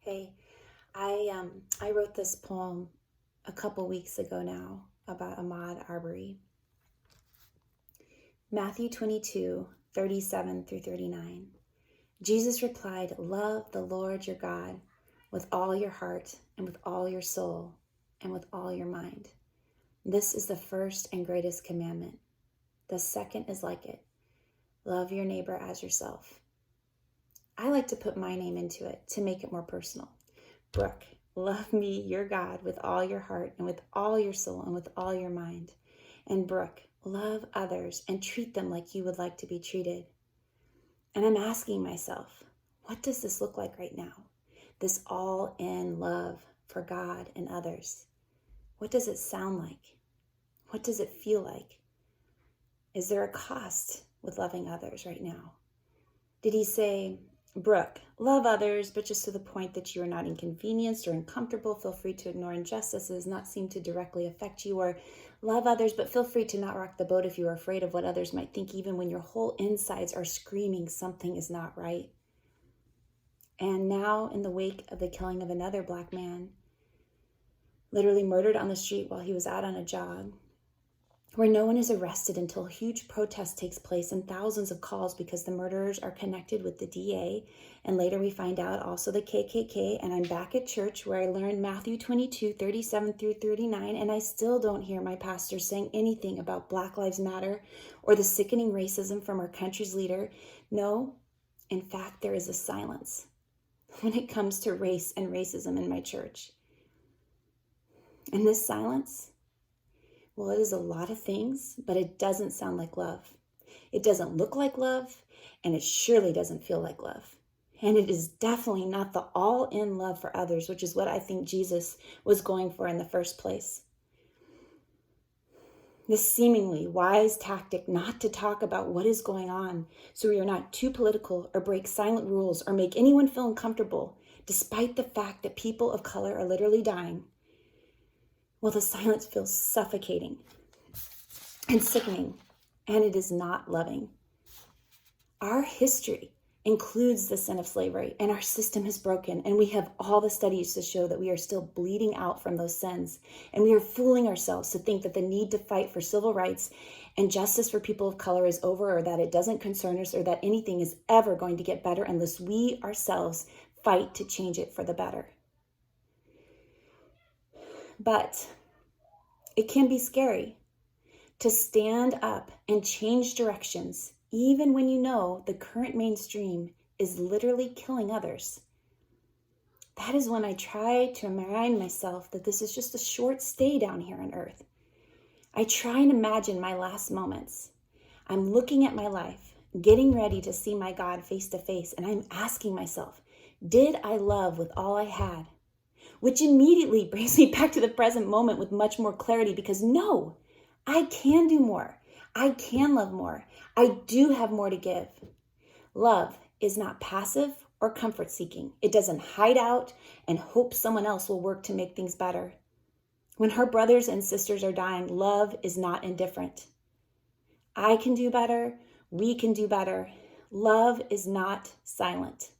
Hey, I wrote this poem a couple weeks ago now about Ahmaud Arbery. Matthew 22:37 through 39. Jesus replied, "Love the Lord your God with all your heart and with all your soul and with all your mind. This is the first and greatest commandment. The second is like it. Love your neighbor as yourself." I like to put my name into it to make it more personal. Brooke, love me, your God, with all your heart and with all your soul and with all your mind. And Brooke, love others and treat them like you would like to be treated. And I'm asking myself, what does this look like right now? This all-in love for God and others. What does it sound like? What does it feel like? Is there a cost with loving others right now? Did he say, Brooke, love others, but just to the point that you are not inconvenienced or uncomfortable. Feel free to ignore injustices not seem to directly affect you, or love others, but feel free to not rock the boat if you are afraid of what others might think, even when your whole insides are screaming something is not right. And now, in the wake of the killing of another Black man, literally murdered on the street while he was out on a jog, where no one is arrested until a huge protest takes place and thousands of calls because the murderers are connected with the DA, and later we find out also the KKK, and I'm back at church where I learned Matthew 22:37 through 39, and I still don't hear my pastor saying anything about Black Lives Matter or the sickening racism from our country's leader. No, in fact, there is a silence when it comes to race and racism in my church. And this silence, well, it is a lot of things, but it doesn't sound like love. It doesn't look like love, and it surely doesn't feel like love. And it is definitely not the all-in love for others, which is what I think Jesus was going for in the first place. This seemingly wise tactic not to talk about what is going on so we are not too political or break silent rules or make anyone feel uncomfortable, despite the fact that people of color are literally dying. Well, the silence feels suffocating and sickening, and it is not loving. Our history includes the sin of slavery, and our system is broken, and we have all the studies to show that we are still bleeding out from those sins, and we are fooling ourselves to think that the need to fight for civil rights and justice for people of color is over, or that it doesn't concern us, or that anything is ever going to get better unless we ourselves fight to change it for the better. But it can be scary to stand up and change directions, even when you know the current mainstream is literally killing others. That is when I try to remind myself that this is just a short stay down here on earth. I try and imagine my last moments. I'm looking at my life, getting ready to see my God face to face, and I'm asking myself, did I love with all I had? Which immediately brings me back to the present moment with much more clarity, because no, I can do more. I can love more. I do have more to give. Love is not passive or comfort seeking. It doesn't hide out and hope someone else will work to make things better. When her brothers and sisters are dying, love is not indifferent. I can do better. We can do better. Love is not silent.